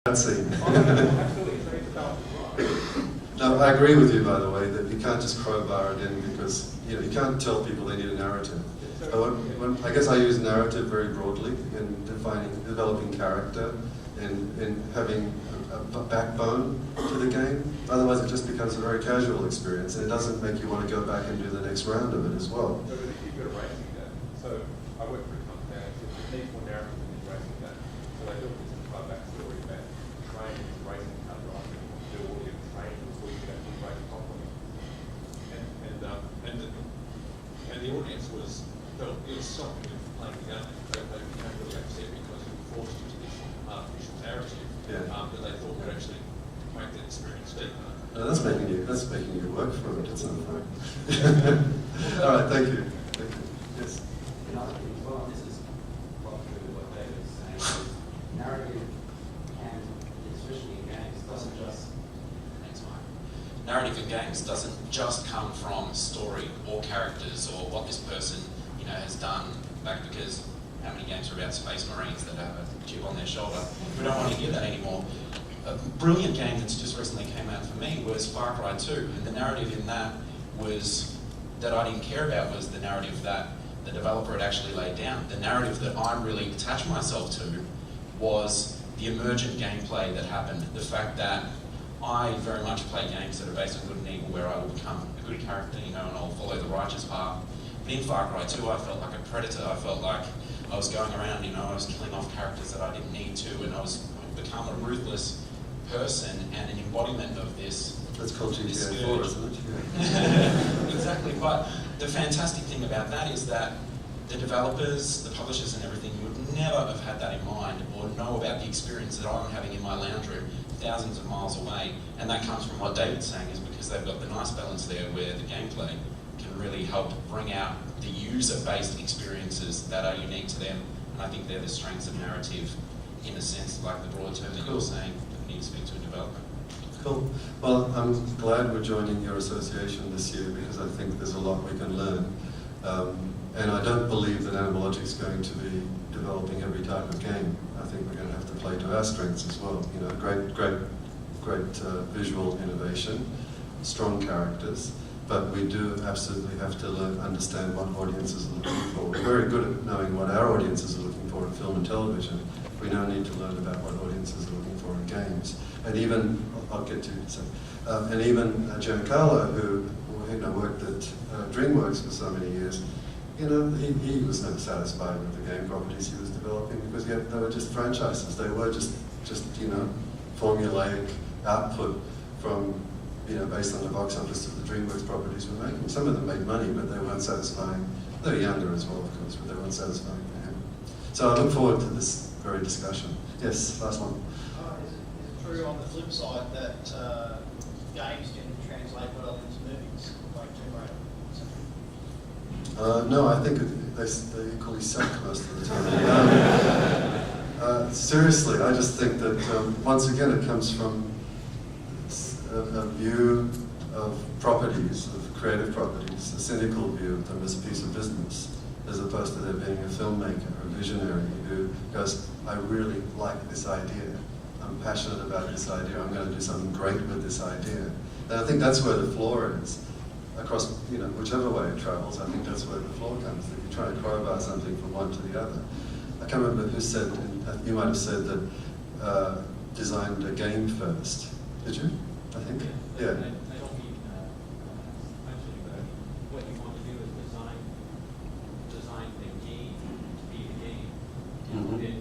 Scene. No, I agree with you, by the way, that you can't just crowbar it in because you can't tell people they need a narrative. I guess I use narrative very broadly in developing character, in having a backbone to the game. Otherwise, it just becomes a very casual experience, and it doesn't make you want to go back and do the next round of it as well. So you've got a racing game. So I work for a company that needs more narrative than this racing game. So they built this far back story about training this racing car driver, do all your training before you can actually race properly. And the audience felt it was something of playing the game. They became really upset because it forced you to this artificial narrative that they thought would actually make that experience deeper. No, that's making you work for it. It's not fun. All right, thank you. Thank you. Yes. Another thing as well, and this is quite true to what David was saying, is narrative can, especially in games, doesn't just. Thanks, Mike. Narrative in games doesn't just come from story or characters or what this person has done back, because how many games are about space marines that have a chip on their shoulder? We don't want to hear that anymore. A brilliant game that's just recently came out for me was Far Cry 2, and the narrative in that was that I didn't care about was the narrative that the developer had actually laid down. The narrative that I really attached myself to was the emergent gameplay that happened. The fact that I very much play games that are based on good and evil, where I will become a good character, and I'll follow the righteous path. But in Far Cry 2, I felt like a predator. I felt like I was going around, I was killing off characters that I didn't need to, and I'd become a ruthless person and an embodiment of this. That's called GTA 4, isn't it? Exactly, but the fantastic thing about that is that the developers, the publishers and everything, you would never have had that in mind or know about the experience that I'm having in my lounge room thousands of miles away. And that comes from what David's saying, is because they've got the nice balance there where the gameplay can really help bring out the user-based experiences that are unique to them. And I think they're the strengths of narrative, in a sense, like the broad term that you're saying, that we need to speak to a developer. Cool. Well, I'm glad we're joining your association this year because I think there's a lot we can learn. And I don't believe that Animalogic is going to be developing every type of game. I think we're going to have to play to our strengths as well. Great visual innovation, strong characters, but we do absolutely have to understand what audiences are looking for. We're very good at knowing what our audiences are looking for in film and television. We now need to learn about what audiences are looking for in games. And even, I'll get to so, and even Giancarlo, who worked at DreamWorks for so many years, he was never satisfied with the game properties he was developing because they were just franchises. They were just formulaic output from, based on the box office that the DreamWorks properties were making. Some of them made money, but they weren't satisfying. They were younger as well, of course, but they weren't satisfying for him. So I look forward to this very discussion. Yes, last one. Is it true on the flip side that games can translate well into movies, like Tomb Raider? No, I think they equally suck most of the time. Seriously, I just think that once again it comes from a view of properties, of creative properties, a cynical view of them as a piece of business, as opposed to there being a filmmaker or a visionary who goes, I really like this idea, I'm passionate about this idea, I'm going to do something great with this idea. And I think that's where the flaw is. Across, whichever way it travels, I think that's where the flaw comes. That you try to crowbar something from one to the other. I can't remember who said, you might have said that designed a game first. Did you? I think. Yeah. I don't mean actually, but what you want to do is design the game to be the game. Mm-hmm. It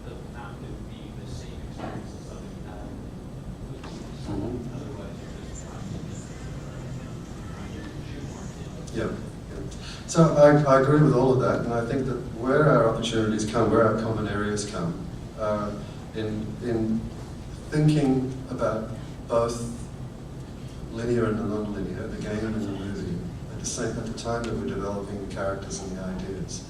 doesn't have to be the same experience as something you have in movies. Mm-hmm. Otherwise, you're just trying to shoehorn in. Yeah. So I agree with all of that, and I think that where our opportunities come, where our common areas come, in thinking about both linear and non-linear, the game and the movie, at the time that we're developing the characters and the ideas.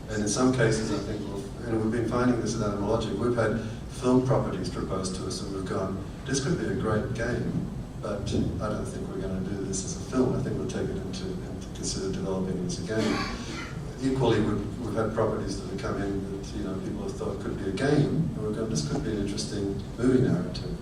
And in some cases, I think, and we've been finding this at Animalogic, we've had film properties proposed to us and we've gone, this could be a great game, but I don't think we're going to do this as a film. I think we'll take it into consider developing it as a game. equally, we've had properties that have come in that people have thought could be a game, and we've gone, this could be an interesting movie narrative.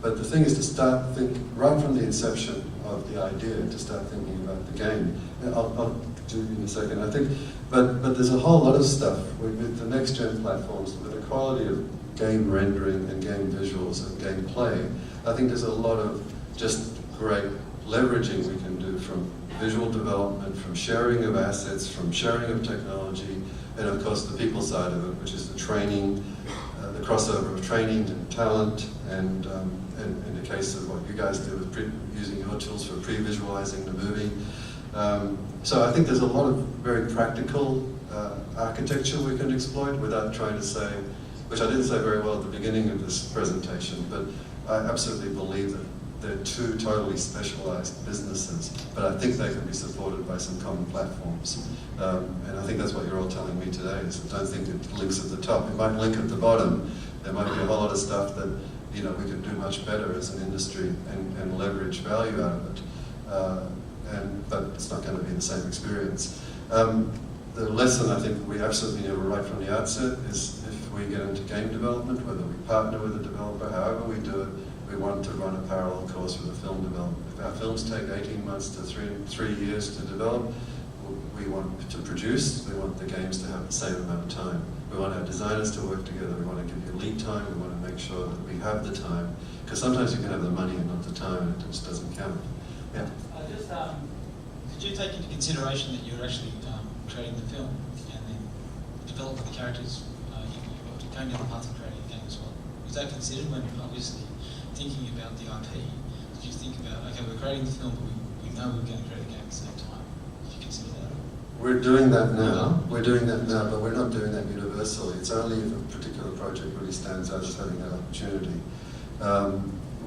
But the thing is to start think right from the inception of the idea to start thinking about the game. I'll do it in a second. I think, but there's a whole lot of stuff with the next gen platforms, with the quality of game rendering and game visuals and game play. I think there's a lot of just great leveraging we can do from visual development, from sharing of assets, from sharing of technology, and of course the people side of it, which is the training, the crossover of training and talent, and in the case of what you guys do with using your tools for pre-visualizing the movie. So I think there's a lot of very practical architecture we can exploit without trying to say, which I didn't say very well at the beginning of this presentation, but I absolutely believe that they're two totally specialized businesses, but I think they can be supported by some common platforms. And I think that's what you're all telling me today, is I don't think it links at the top. It might link at the bottom. There might be a whole lot of stuff that we could do much better as an industry and leverage value out of it. But it's not going to be the same experience. The lesson I think we absolutely know right from the outset is if we get into game development, whether we partner with a developer, however we do it, we want to run a parallel course with a film development. If our films take 18 months to 3 years to develop, we want to produce, we want the games to have the same amount of time. We want our designers to work together, we want to give you lead time, we want to make sure that we have the time, because sometimes you can have the money and not the time, and it just doesn't count. Yeah? Did you take into consideration that you're actually creating the film and then developing the characters, you're going down the path of creating a game as well? Was that considered when obviously thinking about the IP? Did you think about, okay, we're creating the film, but we know we're going to create a game at the same time? Did you consider that? We're doing that now. We're doing that now, but we're not doing that universally. It's only if a particular project really stands out as having that opportunity.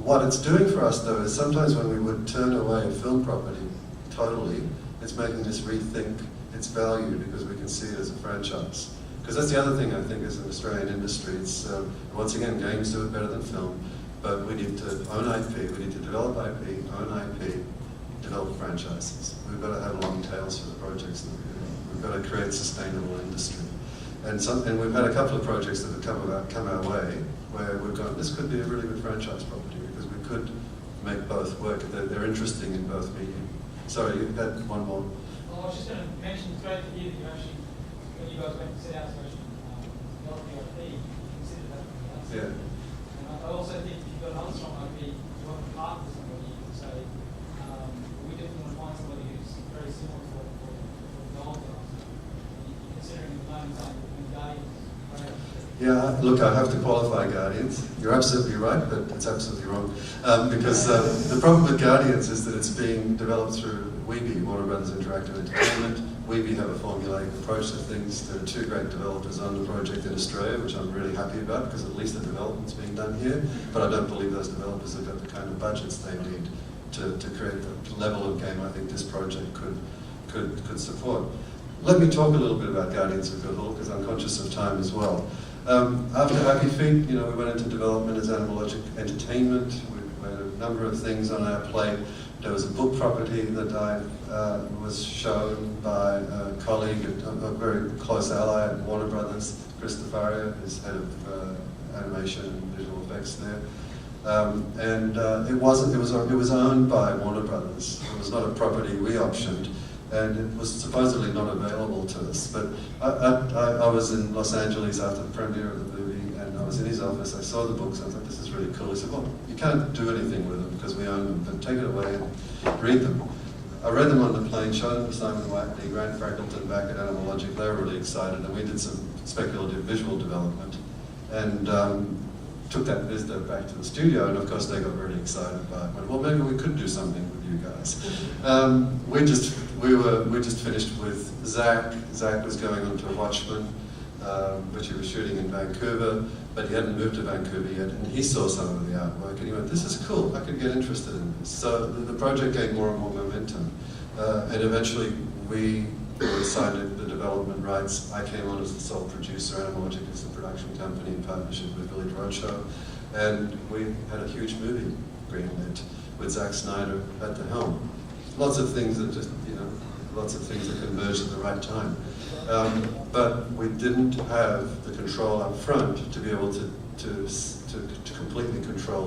What it's doing for us, though, is sometimes when we would turn away a film property totally, it's making us rethink its value because we can see it as a franchise. Because that's the other thing I think as an Australian industry. It's once again, games do it better than film, but we need to own IP, we need to develop IP, own IP, develop franchises. We've got to have long tails for the projects that we're doing. We've got to create sustainable industry. And we've had a couple of projects that have come our way where we've gone, this could be a really good franchise property because we could make both work. They're interesting in both medium. Sorry, you had one more. Well, I was just going to mention, it's great to hear that you actually, when you guys went to set out to actually develop the IP, you considered that from the outset. Yeah. And I also think if you've got another strong IP, you want to partner with somebody, you can say, we definitely want to find somebody who's very similar to what Noel does. You're considering at the moment saying between Guardians. Yeah, look, I have to qualify Guardians. You're absolutely right, but it's absolutely wrong. Because the problem with Guardians is that it's being developed through Weeby, Warner Brothers Interactive Entertainment. Weeby have a formulaic approach to things. There are 2 great developers on the project in Australia, which I'm really happy about because at least the development's being done here. But I don't believe those developers have got the kind of budgets they need to create the level of game I think this project could support. Let me talk a little bit about Guardians of Good Hope because I'm conscious of time as well. After Happy Feet, we went into development as Animalogic Entertainment. We had a number of things on our plate. There was a book property that I was shown by a colleague, a very close ally at Warner Brothers, Chris Defaria, who's head of animation and visual effects there. It was owned by Warner Brothers. It was not a property we optioned. And it was supposedly not available to us. But I was in Los Angeles after the premiere of the movie, and I was in his office. I saw the books, and I thought, this is really cool. He said, well, you can't do anything with them because we own them, but take it away and read them. I read them on the plane, showed them to Simon Whiteley, Grant Fraggleton back at Animalogic. They were really excited, and we did some speculative visual development. And took that visitor back to the studio, and of course they got very excited by it. Went, well, maybe we could do something with you guys. We just finished with Zach. Zach was going on to Watchmen, which he was shooting in Vancouver, but he hadn't moved to Vancouver yet, and he saw some of the artwork, and he went, this is cool, I could get interested in this. So the project gained more and more momentum, and eventually we signed the development rights. I came on as the sole producer, Animalogic is the production company in partnership with Village Roadshow, and we had a huge movie greenlit with Zack Snyder at the helm. Lots of things that just, lots of things that converged at the right time. But we didn't have the control up front to be able to completely control